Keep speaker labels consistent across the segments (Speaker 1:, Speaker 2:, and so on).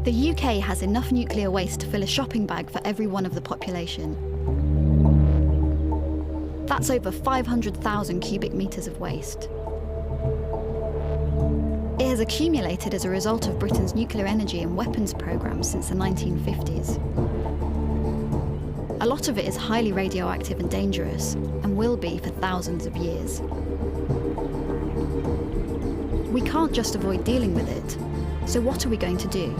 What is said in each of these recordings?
Speaker 1: The UK has enough nuclear waste to fill a shopping bag for every one of the population. That's over 500,000 cubic metres of waste. It has accumulated as a result of Britain's nuclear energy and weapons programmes since the 1950s. A lot of it is highly radioactive and dangerous, and will be for thousands of years. We can't just avoid dealing with it, so what are we going to do?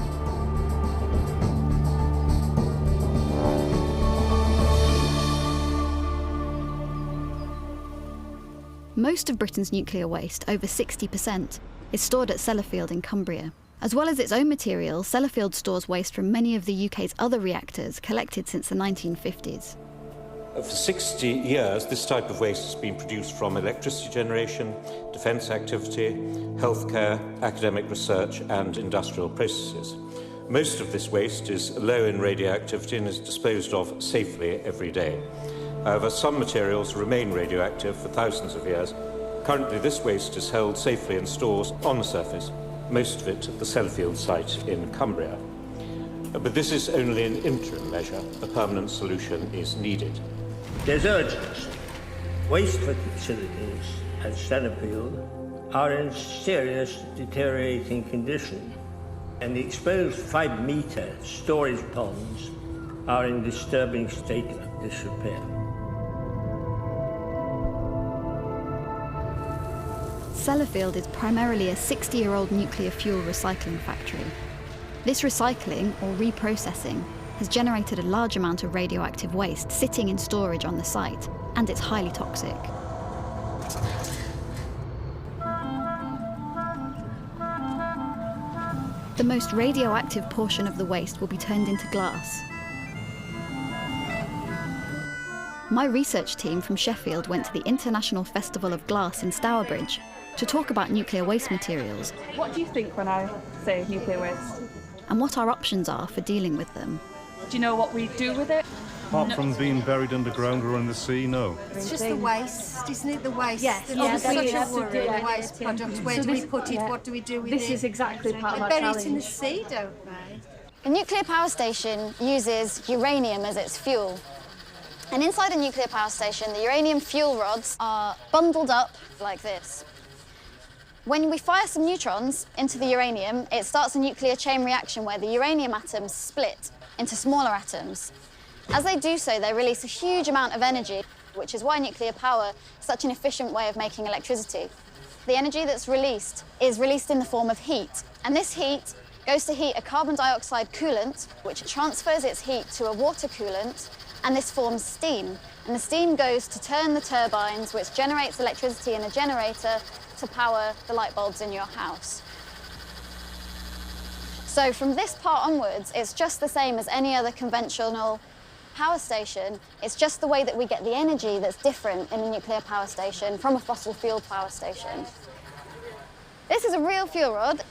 Speaker 1: Most of Britain's nuclear waste, over 60%, is stored at Sheffield in Cumbria. As well as its own material, Sellafield stores waste from many of the UK's other reactors collected since the 1950s.
Speaker 2: For 60 years, this type of waste has been produced from electricity generation, defence activity, healthcare, academic research and industrial processes. Most of this waste is low in radioactivity and is disposed of safely every day. However, some materials remain radioactive for thousands of years. Currently, this waste is held safely in stores on the surface, most of it at the Sellafield site in Cumbria. But this is only an interim measure. A permanent solution is needed.
Speaker 3: There's urgency. Waste facilities at Sellafield are in serious deteriorating condition, and the exposed 5-metre storage ponds are in disturbing state of disrepair.
Speaker 1: Sellafield is primarily a 60-year-old nuclear fuel recycling factory. This recycling, or reprocessing, has generated a large amount of radioactive waste sitting in storage on the site, and it's highly toxic. The most radioactive portion of the waste will be turned into glass. My research team from Sheffield went to the International Festival of Glass in Stourbridge to talk about nuclear waste materials.
Speaker 4: What do you think when I say nuclear waste?
Speaker 1: And what our options are for dealing with them.
Speaker 4: Do you know what we do with it?
Speaker 5: Apart from being buried underground or in the sea, no.
Speaker 6: It's just the waste, isn't it? The waste.
Speaker 4: Yes,
Speaker 6: There's such a worry,
Speaker 4: yeah,
Speaker 6: the waste products. Where do we put it? What do we do with it?
Speaker 4: This is exactly part of our
Speaker 6: They bury
Speaker 4: challenge.
Speaker 6: it in the sea, don't they?
Speaker 7: A nuclear power station uses uranium as its fuel. And inside a nuclear power station, the uranium fuel rods are bundled up like this. When we fire some neutrons into the uranium, it starts a nuclear chain reaction where the uranium atoms split into smaller atoms. As they do so, they release a huge amount of energy, which is why nuclear power is such an efficient way of making electricity. The energy that's released is released in the form of heat, and this heat goes to heat a carbon dioxide coolant, which transfers its heat to a water coolant, and this forms steam. And the steam goes to turn the turbines, which generates electricity in a generator to power the light bulbs in your house. So from this part onwards, it's just the same as any other conventional power station. It's just the way that we get the energy that's different in a nuclear power station from a fossil fuel power station. This is a real fuel rod.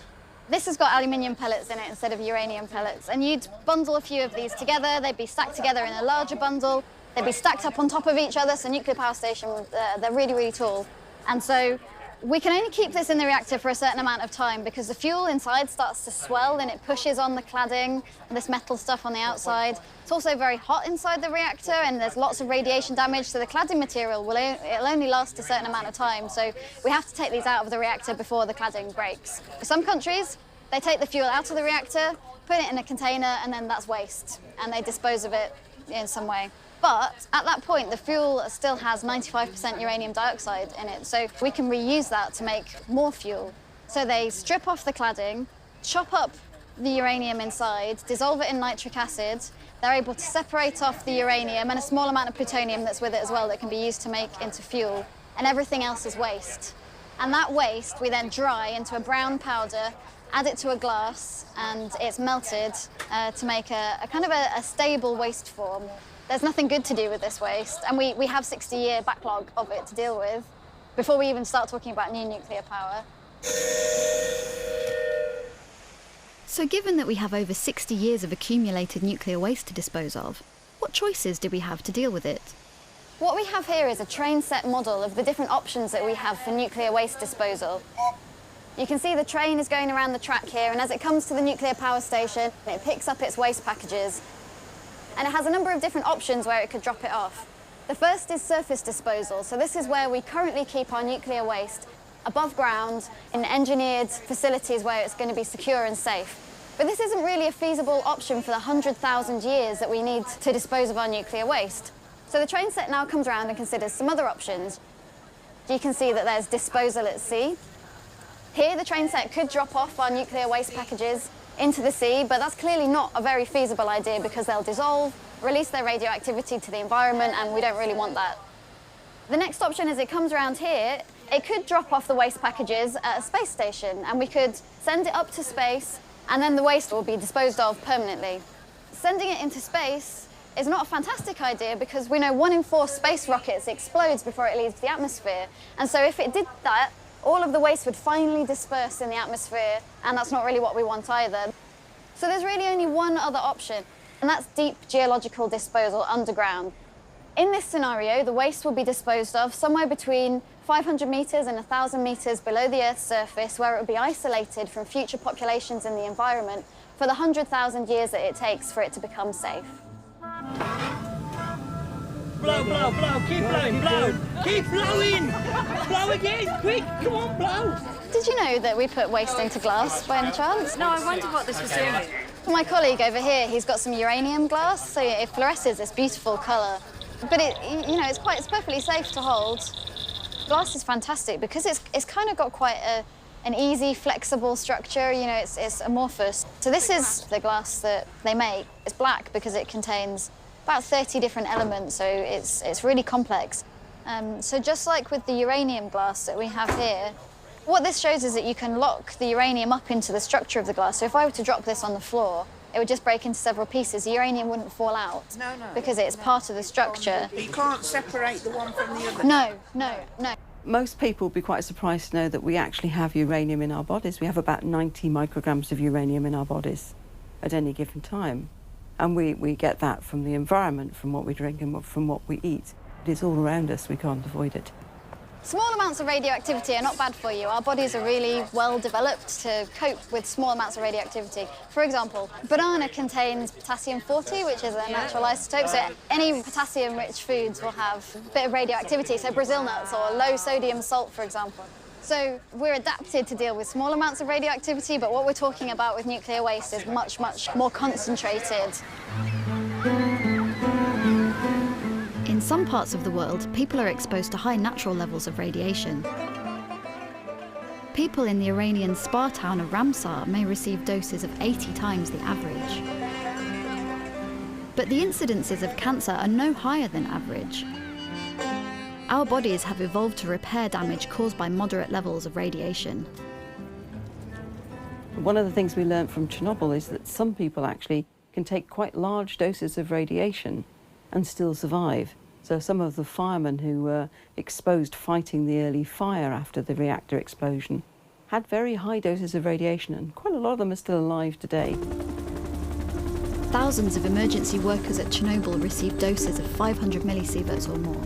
Speaker 7: This has got aluminium pellets in it instead of uranium pellets. And you'd bundle a few of these together. They'd be stacked together in a larger bundle. They'd be stacked up on top of each other. So nuclear power stations, they're really, really tall. And so we can only keep this in the reactor for a certain amount of time because the fuel inside starts to swell and it pushes on the cladding and this metal stuff on the outside. It's also very hot inside the reactor and there's lots of radiation damage, so the cladding material it'll only last a certain amount of time. So we have to take these out of the reactor before the cladding breaks. Some countries, they take the fuel out of the reactor, put it in a container, and then that's waste, and they dispose of it in some way. But at that point, the fuel still has 95% uranium dioxide in it, so we can reuse that to make more fuel. So they strip off the cladding, chop up the uranium inside, dissolve it in nitric acid. They're able to separate off the uranium and a small amount of plutonium that's with it as well that can be used to make into fuel, and everything else is waste. And that waste we then dry into a brown powder, add it to a glass, and it's melted to make a kind of a stable waste form. There's nothing good to do with this waste, and we have 60-year backlog of it to deal with before we even start talking about new nuclear power.
Speaker 1: So given that we have over 60 years of accumulated nuclear waste to dispose of, what choices do we have to deal with it?
Speaker 7: What we have here is a train set model of the different options that we have for nuclear waste disposal. You can see the train is going around the track here, and as it comes to the nuclear power station, it picks up its waste packages. And it has a number of different options where it could drop it off. The first is surface disposal. So this is where we currently keep our nuclear waste above ground in engineered facilities where it's going to be secure and safe. But this isn't really a feasible option for the 100,000 years that we need to dispose of our nuclear waste. So the train set now comes around and considers some other options. You can see that there's disposal at sea. Here, the train set could drop off our nuclear waste packages into the sea, but that's clearly not a very feasible idea because they'll dissolve, release their radioactivity to the environment, and we don't really want that. The next option is it comes around here, it could drop off the waste packages at a space station, and we could send it up to space, and then the waste will be disposed of permanently. Sending it into space is not a fantastic idea because we know 1 in 4 space rockets explodes before it leaves the atmosphere, and so if it did that, all of the waste would finally disperse in the atmosphere, and that's not really what we want either. So there's really only one other option, and that's deep geological disposal underground. In this scenario, the waste will be disposed of somewhere between 500 metres and 1,000 metres below the Earth's surface, where it will be isolated from future populations in the environment for the 100,000 years that it takes for it to become safe.
Speaker 3: Blow, blow, blow, keep blowing, blow! Keep blowing! Blow again, quick, come on, blow!
Speaker 7: Did you know that we put waste into glass by any chance?
Speaker 6: No, I wondered what this was doing.
Speaker 7: My colleague over here, he's got some uranium glass, so it fluoresces this beautiful colour. But it's perfectly safe to hold. Glass is fantastic because it's kind of got quite an easy, flexible structure. It's amorphous. So this is the glass that they make. It's black because it contains about 30 different elements, so it's really complex. So just like with the uranium glass that we have here, what this shows is that you can lock the uranium up into the structure of the glass. So if I were to drop this on the floor, it would just break into several pieces. The uranium wouldn't fall out.
Speaker 8: No.
Speaker 7: Because it's part of the structure.
Speaker 8: But you can't separate the one from the other?
Speaker 7: No.
Speaker 9: Most people will be quite surprised to know that we actually have uranium in our bodies. We have about 90 micrograms of uranium in our bodies at any given time. And we get that from the environment, from what we drink and from what we eat. It is all around us, we can't avoid it.
Speaker 7: Small amounts of radioactivity are not bad for you. Our bodies are really well developed to cope with small amounts of radioactivity. For example, banana contains potassium-40, which is a natural isotope, so any potassium-rich foods will have a bit of radioactivity, so Brazil nuts or low sodium salt, for example. So we're adapted to deal with small amounts of radioactivity, but what we're talking about with nuclear waste is much, much more concentrated.
Speaker 1: In some parts of the world, people are exposed to high natural levels of radiation. People in the Iranian spa town of Ramsar may receive doses of 80 times the average. But the incidences of cancer are no higher than average. Our bodies have evolved to repair damage caused by moderate levels of radiation.
Speaker 9: One of the things we learned from Chernobyl is that some people actually can take quite large doses of radiation and still survive. So some of the firemen who were exposed fighting the early fire after the reactor explosion had very high doses of radiation, and quite a lot of them are still alive today.
Speaker 1: Thousands of emergency workers at Chernobyl received doses of 500 millisieverts or more.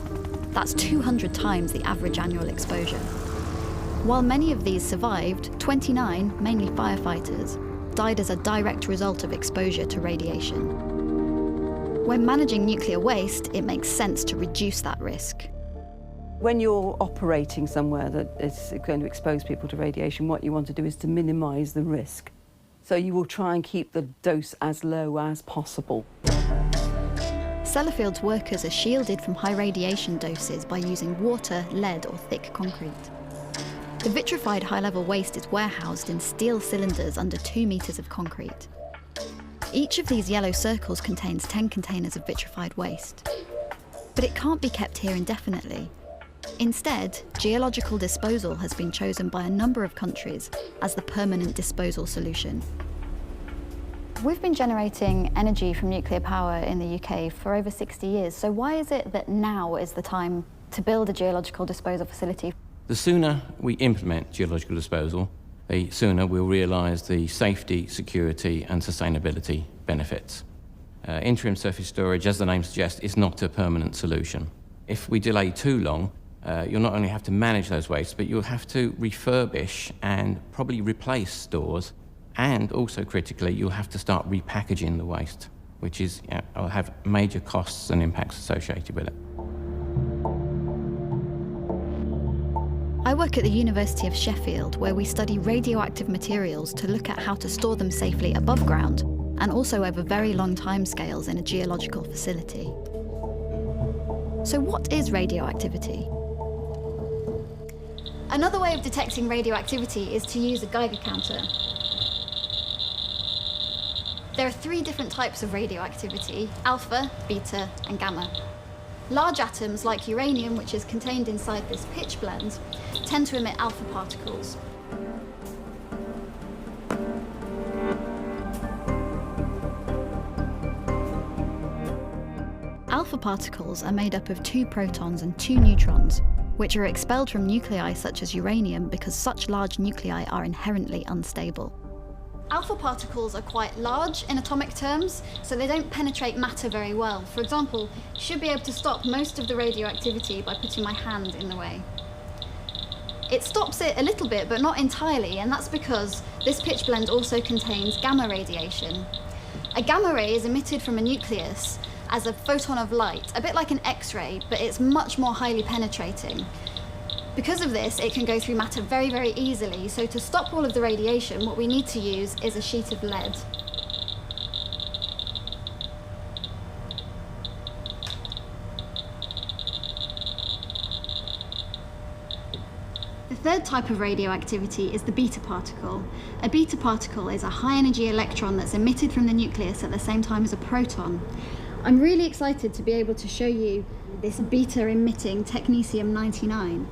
Speaker 1: That's 200 times the average annual exposure. While many of these survived, 29, mainly firefighters, died as a direct result of exposure to radiation. When managing nuclear waste, it makes sense to reduce that risk.
Speaker 9: When you're operating somewhere that is going to expose people to radiation, what you want to do is to minimise the risk. So you will try and keep the dose as low as possible.
Speaker 1: Sellafield's workers are shielded from high radiation doses by using water, lead or thick concrete. The vitrified high-level waste is warehoused in steel cylinders under 2 meters of concrete. Each of these yellow circles contains 10 containers of vitrified waste. But it can't be kept here indefinitely. Instead, geological disposal has been chosen by a number of countries as the permanent disposal solution.
Speaker 7: We've been generating energy from nuclear power in the UK for over 60 years, so why is it that now is the time to build a geological disposal facility?
Speaker 10: The sooner we implement geological disposal, the sooner we'll realise the safety, security and sustainability benefits. Interim surface storage, as the name suggests, is not a permanent solution. If we delay too long, you'll not only have to manage those wastes, but you'll have to refurbish and probably replace stores, and also critically, you'll have to start repackaging the waste, which is, will have major costs and impacts associated with it.
Speaker 1: I work at the University of Sheffield, where we study radioactive materials to look at how to store them safely above ground and also over very long timescales in a geological facility. So what is radioactivity? Another way of detecting radioactivity is to use a Geiger counter. There are 3 different types of radioactivity: alpha, beta, and gamma. Large atoms like uranium, which is contained inside this pitch blend, tend to emit alpha particles. Alpha particles are made up of 2 protons and 2 neutrons, which are expelled from nuclei such as uranium because such large nuclei are inherently unstable. Alpha particles are quite large in atomic terms, so they don't penetrate matter very well. For example, you should be able to stop most of the radioactivity by putting my hand in the way. It stops it a little bit, but not entirely, and that's because this pitch blend also contains gamma radiation. A gamma ray is emitted from a nucleus as a photon of light, a bit like an X-ray, but it's much more highly penetrating. Because of this, it can go through matter very, very easily, so to stop all of the radiation, what we need to use is a sheet of lead. The third type of radioactivity is the beta particle. A beta particle is a high-energy electron that's emitted from the nucleus at the same time as a proton. I'm really excited to be able to show you this beta-emitting technetium-99.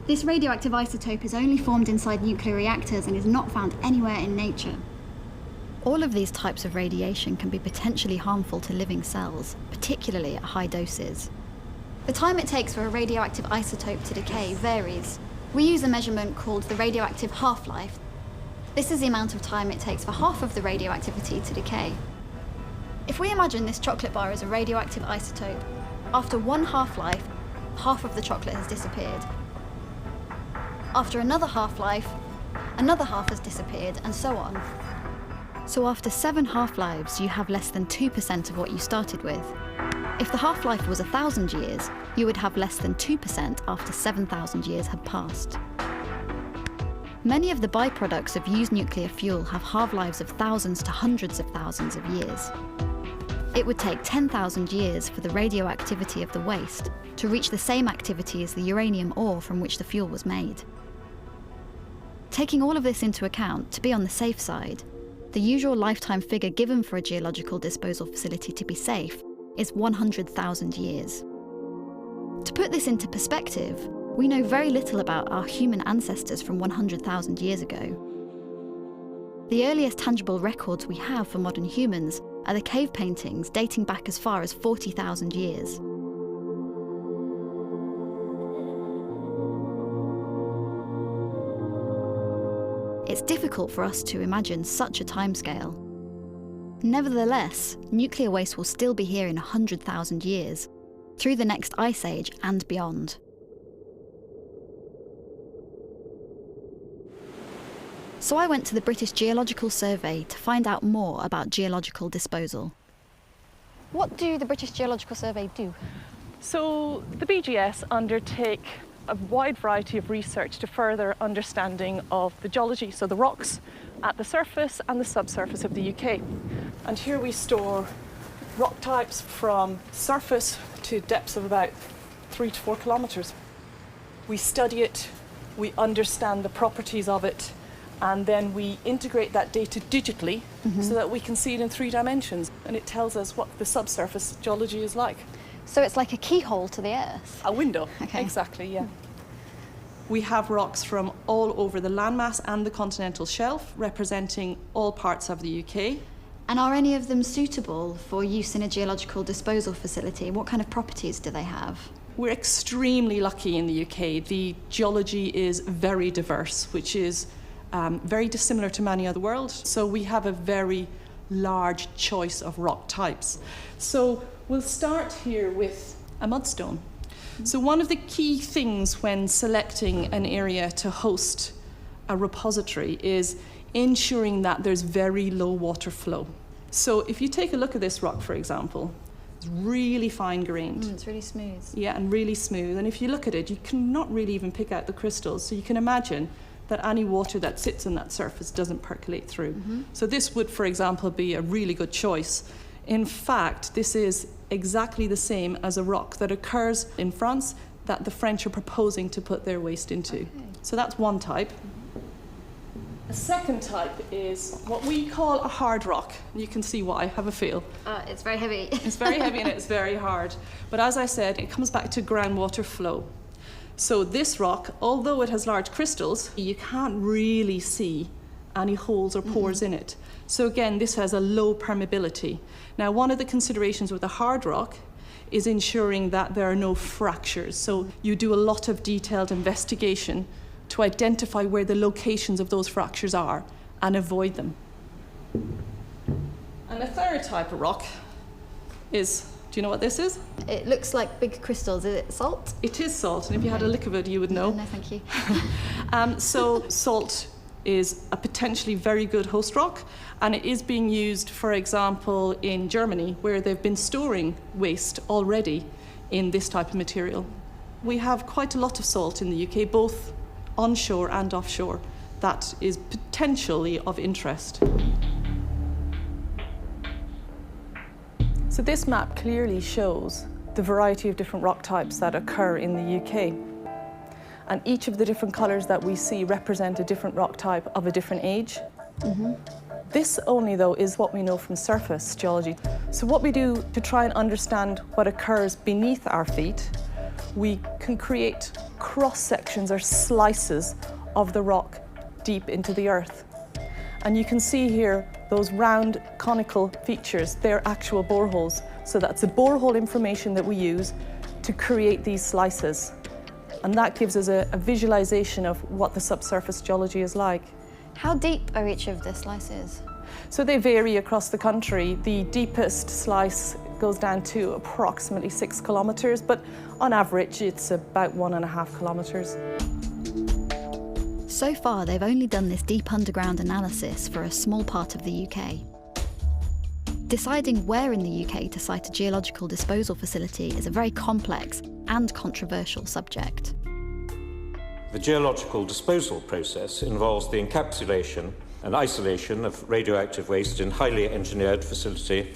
Speaker 1: This radioactive isotope is only formed inside nuclear reactors and is not found anywhere in nature. All of these types of radiation can be potentially harmful to living cells, particularly at high doses. The time it takes for a radioactive isotope to decay varies. We use a measurement called the radioactive half-life. This is the amount of time it takes for half of the radioactivity to decay. If we imagine this chocolate bar as a radioactive isotope, after one half-life, half of the chocolate has disappeared. After another half-life, another half has disappeared, and so on. So after 7 half-lives, you have less than 2% of what you started with. If the half-life was 1,000 years, you would have less than 2% after 7,000 years had passed. Many of the byproducts of used nuclear fuel have half-lives of thousands to hundreds of thousands of years. It would take 10,000 years for the radioactivity of the waste to reach the same activity as the uranium ore from which the fuel was made. Taking all of this into account, to be on the safe side, the usual lifetime figure given for a geological disposal facility to be safe is 100,000 years. To put this into perspective, we know very little about our human ancestors from 100,000 years ago. The earliest tangible records we have for modern humans are the cave paintings dating back as far as 40,000 years. It's difficult for us to imagine such a timescale. Nevertheless, nuclear waste will still be here in 100,000 years, through the next ice age and beyond. So I went to the British Geological Survey to find out more about geological disposal. What do the British Geological Survey do?
Speaker 4: So the BGS undertake a wide variety of research to further understanding of the geology, so the rocks at the surface and the subsurface of the UK. And here we store rock types from surface to depths of about 3 to 4 kilometres. We study it, we understand the properties of it, and then we integrate that data digitally so that we can see it in 3 dimensions, and it tells us what the subsurface geology is like.
Speaker 7: So it's like a keyhole to the Earth?
Speaker 4: A window,
Speaker 7: okay.
Speaker 4: Exactly, yeah. We have rocks from all over the landmass and the continental shelf, representing all parts of the UK.
Speaker 1: And are any of them suitable for use in a geological disposal facility? What kind of properties do they have?
Speaker 4: We're extremely lucky in the UK. The geology is very diverse, which is very dissimilar to many other world. So we have a very large choice of rock types. So we'll start here with a mudstone. So one of the key things when selecting an area to host a repository is ensuring that there's very low water flow. So if you take a look at this rock, for example, it's really fine-grained.
Speaker 1: It's really smooth.
Speaker 4: Yeah, and really smooth. And if you look at it, you cannot really even pick out the crystals. So you can imagine that any water that sits on that surface doesn't percolate through. So this would, for example, be a really good choice. In fact, this is exactly the same as a rock that occurs in France that the French are proposing to put their waste into. Okay. So that's one type. A second type is what we call a hard rock. You can see why, have a feel.
Speaker 1: It's very heavy.
Speaker 4: It's very heavy and it's very hard. But as I said, it comes back to groundwater flow. So this rock, although it has large crystals, you can't really see any holes or pores in it. So again, this has a low permeability. Now, one of the considerations with a hard rock is ensuring that there are no fractures. So you do a lot of detailed investigation to identify where the locations of those fractures are and avoid them. And a third type of rock is, do you know what this is?
Speaker 1: It looks like big crystals. Is it salt?
Speaker 4: It is salt, and if you had a lick of it, you would know.
Speaker 1: No, thank you.
Speaker 4: So salt is a potentially very good host rock, and it is being used, for example, in Germany, where they've been storing waste already in this type of material. We have quite a lot of salt in the UK, both onshore and offshore. That is potentially of interest. So this map clearly shows the variety of different rock types that occur in the UK. And each of the different colours that we see represent a different rock type of a different age. This only, though, is what we know from surface geology. So what we do to try and understand what occurs beneath our feet, we can create cross-sections or slices of the rock deep into the earth. And you can see here those round conical features, they're actual boreholes. So that's the borehole information that we use to create these slices. And that gives us a visualization of what the subsurface geology is like.
Speaker 1: How deep are each of the slices?
Speaker 4: So they vary across the country. The deepest slice goes down to approximately 6 kilometres, but on average it's about 1.5 kilometres.
Speaker 1: So far, they've only done this deep underground analysis for a small part of the UK. Deciding where in the UK to site a geological disposal facility is a very complex and controversial subject.
Speaker 2: The geological disposal process involves the encapsulation and isolation of radioactive waste in highly engineered facility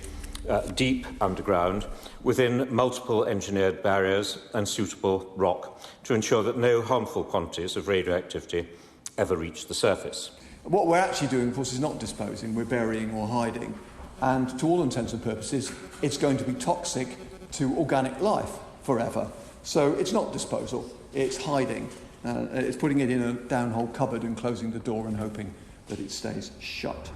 Speaker 2: deep underground within multiple engineered barriers and suitable rock to ensure that no harmful quantities of radioactivity ever reach the surface.
Speaker 11: What we're actually doing, of course, is not disposing, we're burying or hiding. And to all intents and purposes, it's going to be toxic to organic life forever. So it's not disposal, it's hiding. It's putting it in a downhole cupboard and closing the door and hoping that it stays shut.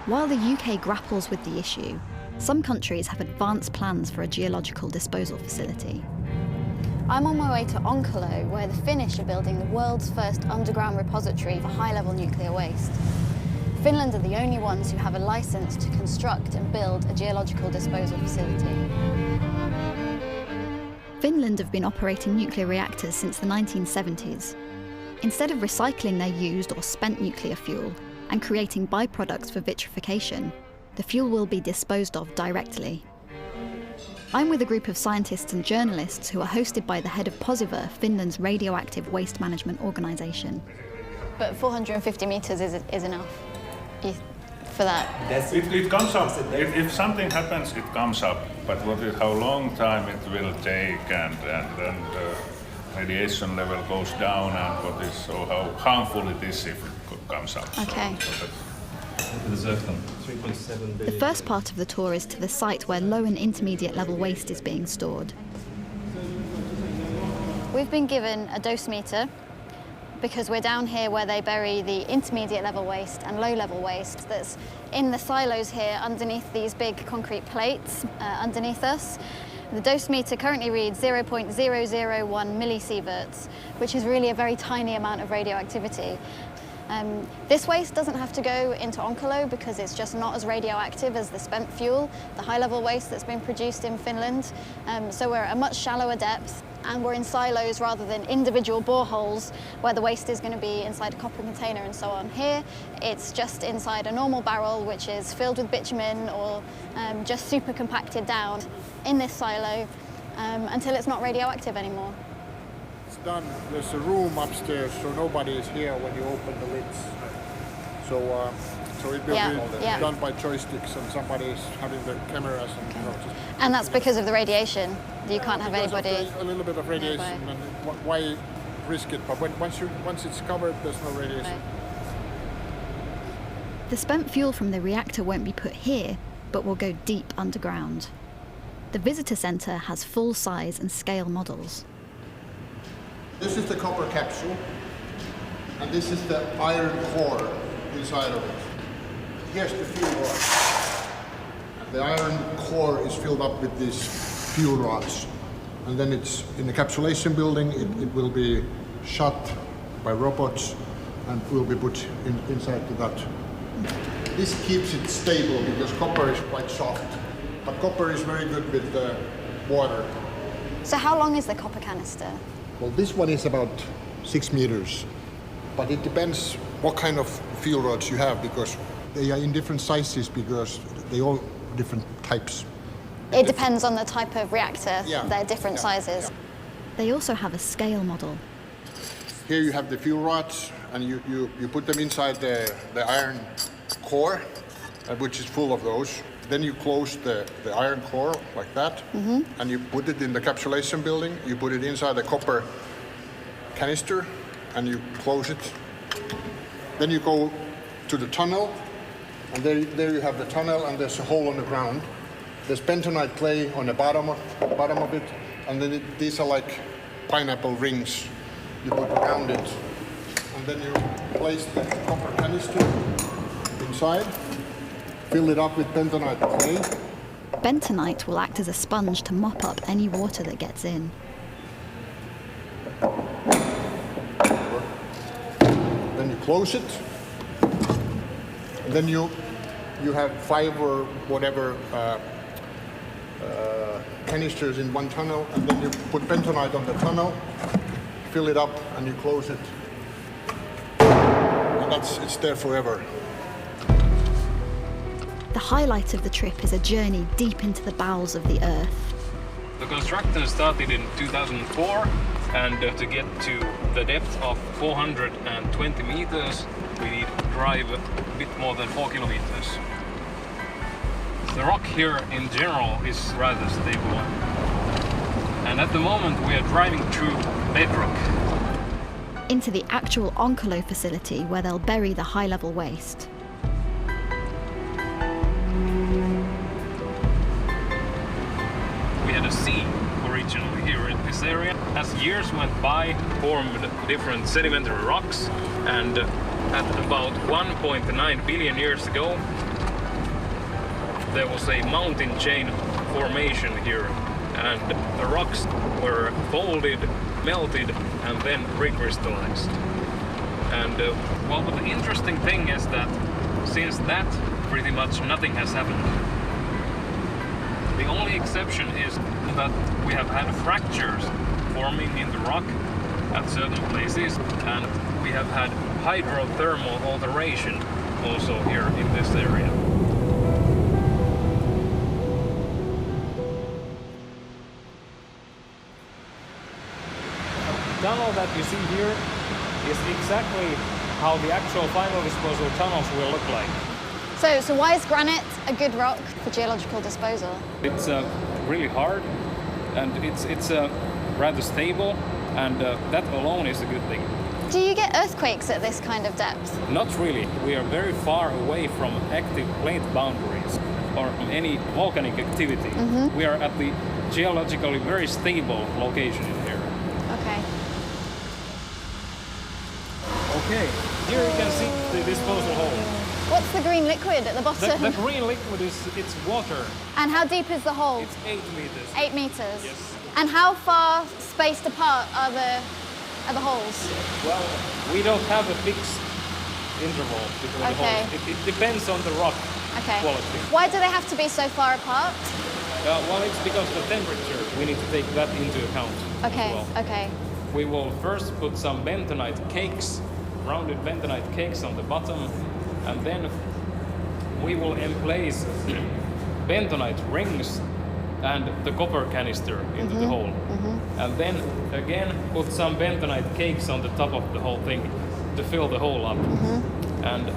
Speaker 1: While the UK grapples with the issue, some countries have advanced plans for a geological disposal facility.
Speaker 7: I'm on my way to Onkalo, where the Finnish are building the world's first underground repository for high-level nuclear waste. Finland are the only ones who have a licence to construct and build a geological disposal facility.
Speaker 1: Finland have been operating nuclear reactors since the 1970s. Instead of recycling their used or spent nuclear fuel and creating byproducts for vitrification, the fuel will be disposed of directly. I'm with a group of scientists and journalists who are hosted by the head of Posiva, Finland's radioactive waste management organisation.
Speaker 7: But 450 metres is enough for that?
Speaker 12: It comes up. If something happens, it comes up. But how long time it will take, and then the radiation level goes down, and how harmful it is if it comes up.
Speaker 1: Okay.
Speaker 12: So
Speaker 1: the first part of the tour is to the site where low and intermediate level waste is being stored.
Speaker 7: We've been given a dosimeter because we're down here where they bury the intermediate level waste and low level waste that's in the silos here underneath these big concrete plates underneath us. The dosimeter currently reads 0.001 millisieverts, which is really a very tiny amount of radioactivity. This waste doesn't have to go into Onkalo because it's just not as radioactive as the spent fuel, the high-level waste that's been produced in Finland. So we're at a much shallower depth, and we're in silos rather than individual boreholes where the waste is going to be inside a copper container and so on. Here, it's just inside a normal barrel which is filled with bitumen or just super compacted down in this silo until it's not radioactive anymore.
Speaker 13: It's done. There's a room upstairs, so nobody is here when you open the lids. So it will be done by joysticks, and somebody is having the cameras and
Speaker 7: And that's because of the radiation. You can't have anybody.
Speaker 13: A little bit of radiation, and why risk it? But once it's covered, there's no radiation.
Speaker 1: Right. The spent fuel from the reactor won't be put here, but will go deep underground. The visitor centre has full-size and scale models.
Speaker 13: This is the copper capsule, and this is the iron core inside of it. Here's the fuel rod. The iron core is filled up with these fuel rods, and then it's in the encapsulation building. It will be shut by robots and will be put inside to that. This keeps it stable because copper is quite soft, but copper is very good with water.
Speaker 7: So how long is the copper canister?
Speaker 13: Well, this one is about 6 meters, but it depends what kind of fuel rods you have because they are in different sizes because they all different types.
Speaker 7: It depends on the type of reactor. They're different sizes.
Speaker 1: They also have a scale model.
Speaker 13: Here you have the fuel rods, and you put them inside the iron core, which is full of those. Then you close the iron core like that, and you put it in the encapsulation building. You put it inside the copper canister, and you close it. Then you go to the tunnel, and there you have the tunnel, and there's a hole on the ground. There's bentonite clay on the bottom of it, and then these are like pineapple rings you put around it. And then you place the copper canister inside, fill it up with bentonite clay.
Speaker 1: Bentonite will act as a sponge to mop up any water that gets in.
Speaker 13: Then you close it. And then you have 5 or whatever canisters in one tunnel, and then you put bentonite on the tunnel, fill it up, and you close it. And it's there forever.
Speaker 1: The highlight of the trip is a journey deep into the bowels of the Earth.
Speaker 14: The construction started in 2004, and to get to the depth of 420 meters, we need to drive a bit more than 4 kilometers. The rock here in general is rather stable, and at the moment we are driving through bedrock.
Speaker 1: Into the actual Onkalo facility where they'll bury the high-level waste.
Speaker 14: We had a sea originally here in this area. As years went by, formed different sedimentary rocks, and at about 1.9 billion years ago, there was a mountain chain formation here, and the rocks were folded, melted, and then recrystallized. And well, the interesting thing is that since that, pretty much nothing has happened. The only exception is that we have had fractures forming in the rock at certain places, and we have had hydrothermal alteration also here in this area.
Speaker 15: The tunnel that you see here is exactly how the actual final disposal tunnels will look like.
Speaker 7: So why is granite a good rock for geological disposal?
Speaker 15: It's really hard, and it's rather stable, and that alone is a good thing.
Speaker 7: Do you get earthquakes at this kind of depth?
Speaker 15: Not really. We are very far away from active plate boundaries or any volcanic activity. We are at the geologically very stable location in here. Okay, here you can see the disposal hole.
Speaker 7: What's the green liquid at the bottom?
Speaker 15: The green liquid it's water.
Speaker 7: And how deep is the hole?
Speaker 15: It's 8 meters.
Speaker 7: 8 meters?
Speaker 15: Yes.
Speaker 7: And how far spaced apart are the holes?
Speaker 15: Well, we don't have a fixed interval between the holes. It depends on the rock quality.
Speaker 7: Why do they have to be so far apart?
Speaker 15: Well, it's because of the temperature. We need to take that into account as well.
Speaker 7: Okay.
Speaker 15: We will first put some bentonite cakes, rounded bentonite cakes on the bottom, and then we will emplace bentonite rings and the copper canister into the hole. And then again put some bentonite cakes on the top of the whole thing to fill the hole up. And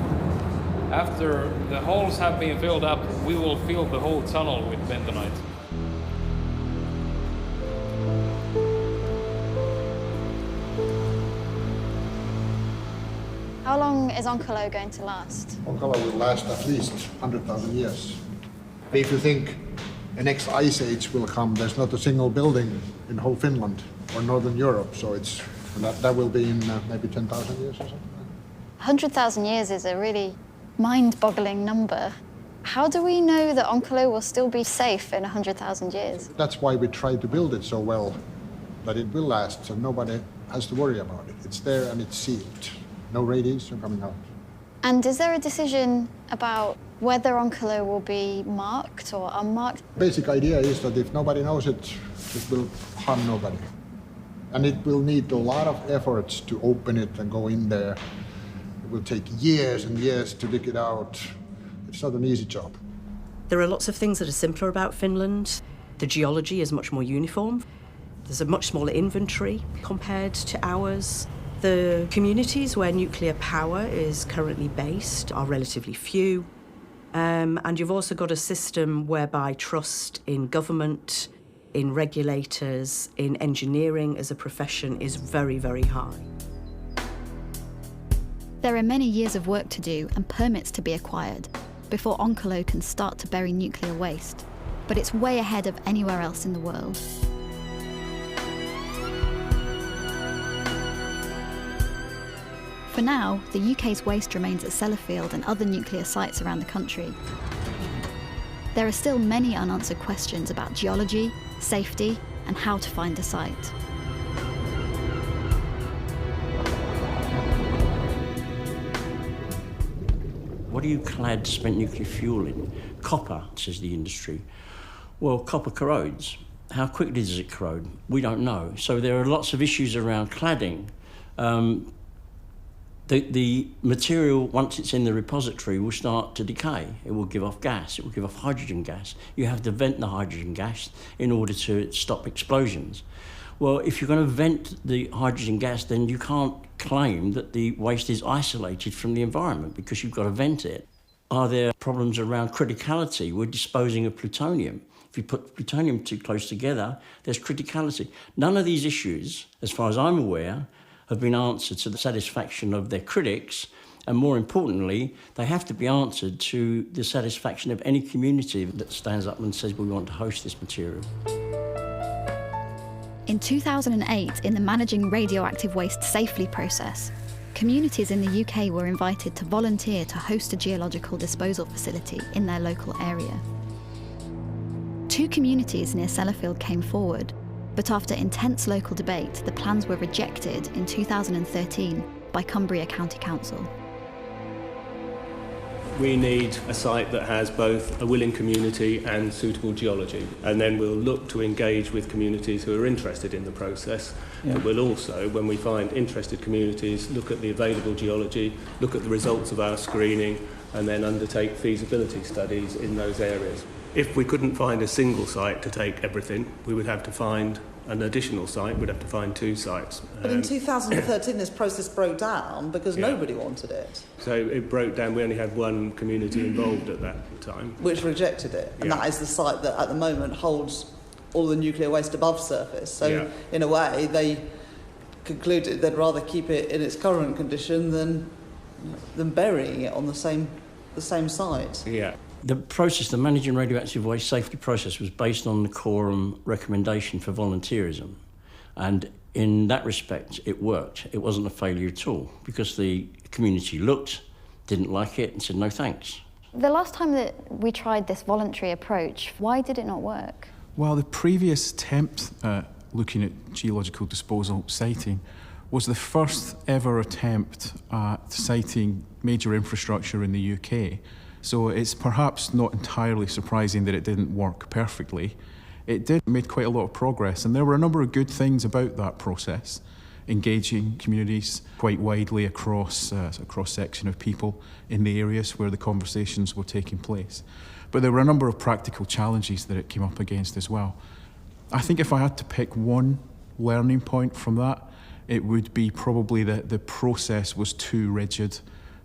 Speaker 15: after the holes have been filled up, we will fill the whole tunnel with bentonite.
Speaker 7: How long is Onkalo going to last?
Speaker 13: Onkalo will last at least 100,000 years. If you think the next ice age will come, there's not a single building in whole Finland or Northern Europe, so that will be in maybe 10,000 years or something.
Speaker 7: 100,000 years is a really mind-boggling number. How do we know that Onkalo will still be safe in 100,000 years?
Speaker 13: That's why we try to build it so well that it will last, so nobody has to worry about it. It's there and it's sealed. No radiation coming out.
Speaker 7: And is there a decision about whether Onkalo will be marked or unmarked?
Speaker 13: Basic idea is that if nobody knows it, it will harm nobody. And it will need a lot of efforts to open it and go in there. It will take years and years to dig it out. It's not an easy job.
Speaker 16: There are lots of things that are simpler about Finland. The geology is much more uniform. There's a much smaller inventory compared to ours. The communities where nuclear power is currently based are relatively few. And you've also got a system whereby trust in government, in regulators, in engineering as a profession is very, very high.
Speaker 1: There are many years of work to do and permits to be acquired before Onkalo can start to bury nuclear waste, but it's way ahead of anywhere else in the world. For now, the UK's waste remains at Sellafield and other nuclear sites around the country. There are still many unanswered questions about geology, safety, and how to find a site.
Speaker 17: What do you clad spent nuclear fuel in? Copper, says the industry. Well, copper corrodes. How quickly does it corrode? We don't know. So there are lots of issues around cladding. The material, once it's in the repository, will start to decay. It will give off gas, it will give off hydrogen gas. You have to vent the hydrogen gas in order to stop explosions. Well, if you're going to vent the hydrogen gas, then you can't claim that the waste is isolated from the environment because you've got to vent it. Are there problems around criticality? We're disposing of plutonium. If you put plutonium too close together, there's criticality. None of these issues, as far as I'm aware, have been answered to the satisfaction of their critics, and more importantly, they have to be answered to the satisfaction of any community that stands up and says we want to host this material.
Speaker 1: In 2008, in the Managing Radioactive Waste Safely process, communities in the UK were invited to volunteer to host a geological disposal facility in their local area. 2 communities near Sellafield came forward, but after intense local debate, the plans were rejected in 2013 by Cumbria County Council.
Speaker 18: We need a site that has both a willing community and suitable geology, and then we'll look to engage with communities who are interested in the process. But we'll also, when we find interested communities, look at the available geology, look at the results of our screening, and then undertake feasibility studies in those areas. If we couldn't find a single site to take everything, we would have to find an additional site. We'd have to find 2 sites.
Speaker 19: But in 2013, this process broke down because nobody wanted it.
Speaker 18: So it broke down. We only had 1 community involved at that time.
Speaker 19: Which rejected it. And that is the site that at the moment holds all the nuclear waste above surface. So in a way, they concluded they'd rather keep it in its current condition than burying it on the same site.
Speaker 17: Yeah. The process, the Managing Radioactive Waste Safety process, was based on the quorum recommendation for volunteerism. And in that respect, it worked. It wasn't a failure at all, because the community looked, didn't like it, and said no thanks.
Speaker 7: The last time that we tried this voluntary approach, why did it not work?
Speaker 20: Well, the previous attempt at looking at geological disposal siting was the first ever attempt at siting major infrastructure in the UK. So it's perhaps not entirely surprising that it didn't work perfectly. It did make quite a lot of progress, and there were a number of good things about that process, engaging communities quite widely across a cross-section of people in the areas where the conversations were taking place. But there were a number of practical challenges that it came up against as well. I think if I had to pick one learning point from that, it would be probably that the process was too rigid,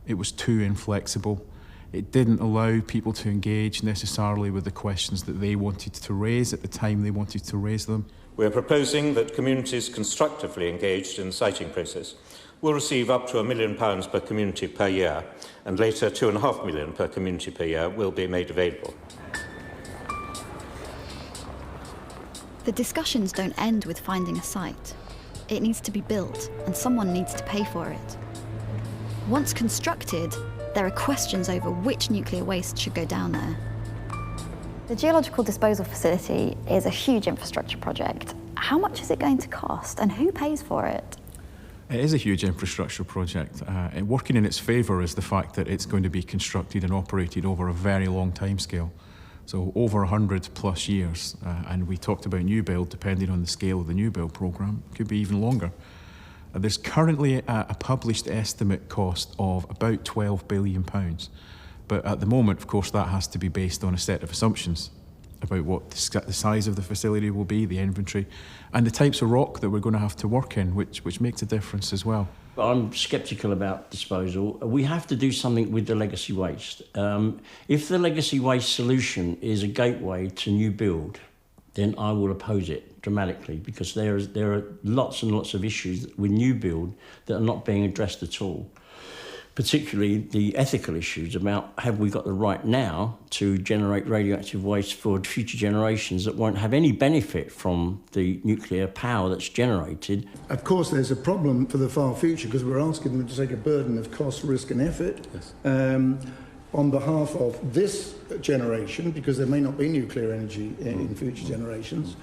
Speaker 20: it was too inflexible. It didn't allow people to engage necessarily with the questions that they wanted to raise at the time they wanted to raise them.
Speaker 2: We're proposing that communities constructively engaged in the siting process will receive up to £1 million per community per year, and later £2.5 million per community per year will be made available.
Speaker 1: The discussions don't end with finding a site. It needs to be built, and someone needs to pay for it. Once constructed, there are questions over which nuclear waste should go down there.
Speaker 7: The geological disposal facility is a huge infrastructure project. How much is it going to cost, and who pays for it?
Speaker 20: It is a huge infrastructure project. And working in its favour is the fact that it's going to be constructed and operated over a very long timescale. So over 100 plus years. And we talked about new build, depending on the scale of the new build programme, could be even longer. There's currently a published estimate cost of about £12 billion. But at the moment, of course, that has to be based on a set of assumptions about what the size of the facility will be, the inventory, and the types of rock that we're going to have to work in, which makes a difference as well.
Speaker 17: I'm sceptical about disposal. We have to do something with the legacy waste. If the legacy waste solution is a gateway to new build, then I will oppose it dramatically, because there are lots and lots of issues with new build that are not being addressed at all. Particularly the ethical issues about, have we got the right now to generate radioactive waste for future generations that won't have any benefit from the nuclear power that's generated?
Speaker 21: Of course, there's a problem for the far future, because we're asking them to take a burden of cost, risk and effort on behalf of this generation, because there may not be nuclear energy in future generations.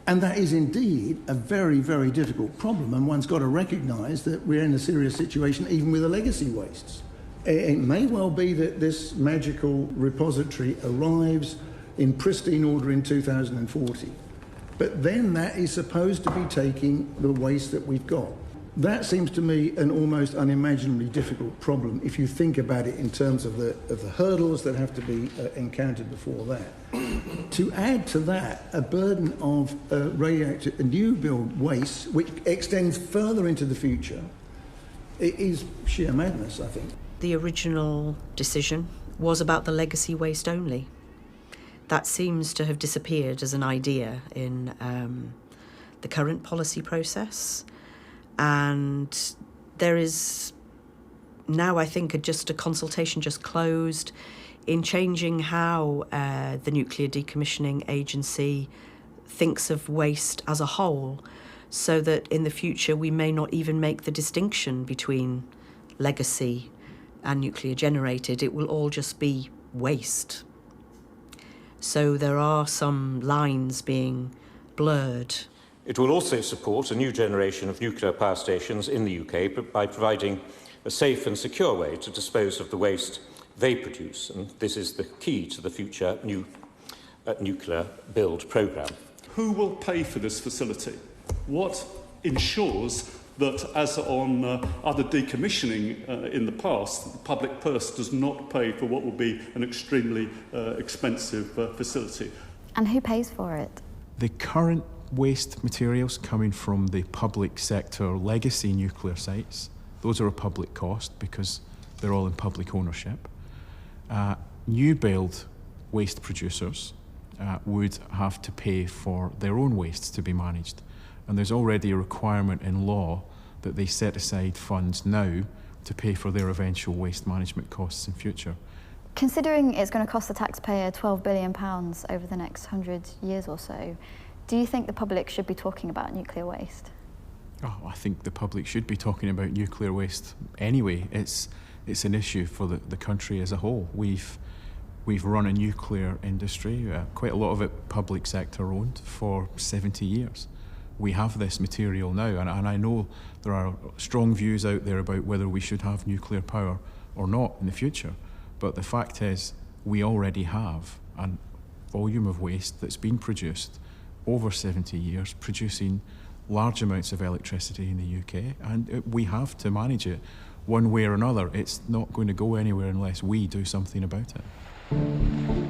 Speaker 21: And that is indeed a very, very difficult problem, and one's got to recognise that we're in a serious situation even with the legacy wastes. It may well be that this magical repository arrives in pristine order in 2040, but then that is supposed to be taking the waste that we've got. That seems to me an almost unimaginably difficult problem if you think about it in terms of the hurdles that have to be encountered before that. To add to that a burden of radioactive new build waste, which extends further into the future, it is sheer madness, I think.
Speaker 16: The original decision was about the legacy waste only. That seems to have disappeared as an idea in the current policy process. And there is now, I think, just a consultation just closed in changing how the Nuclear Decommissioning Agency thinks of waste as a whole, so that in the future we may not even make the distinction between legacy and nuclear generated. It will all just be waste. So there are some lines being blurred.
Speaker 2: It will also support a new generation of nuclear power stations in the UK by providing a safe and secure way to dispose of the waste they produce, and this is the key to the future nuclear build programme.
Speaker 5: Who will pay for this facility? What ensures that, as on other decommissioning in the past, the public purse does not pay for what will be an extremely expensive facility?
Speaker 1: And who pays for it?
Speaker 20: The current waste materials coming from the public sector legacy nuclear sites, those are a public cost because they're all in public ownership. New build waste producers would have to pay for their own wastes to be managed. And there's already a requirement in law that they set aside funds now to pay for their eventual waste management costs in future.
Speaker 1: Considering it's going to cost the taxpayer £12 billion over the next 100 years or so, do you think the public should be talking about nuclear waste?
Speaker 20: Oh, I think the public should be talking about nuclear waste anyway. It's an issue for the country as a whole. We've run a nuclear industry, quite a lot of it public sector owned, for 70 years. we have this material now, and I know there are strong views out there about whether we should have nuclear power or not in the future, but the fact is we already have a volume of waste that's been produced over 70 years, producing large amounts of electricity in the UK, and we have to manage it one way or another. It's not going to go anywhere unless we do something about it.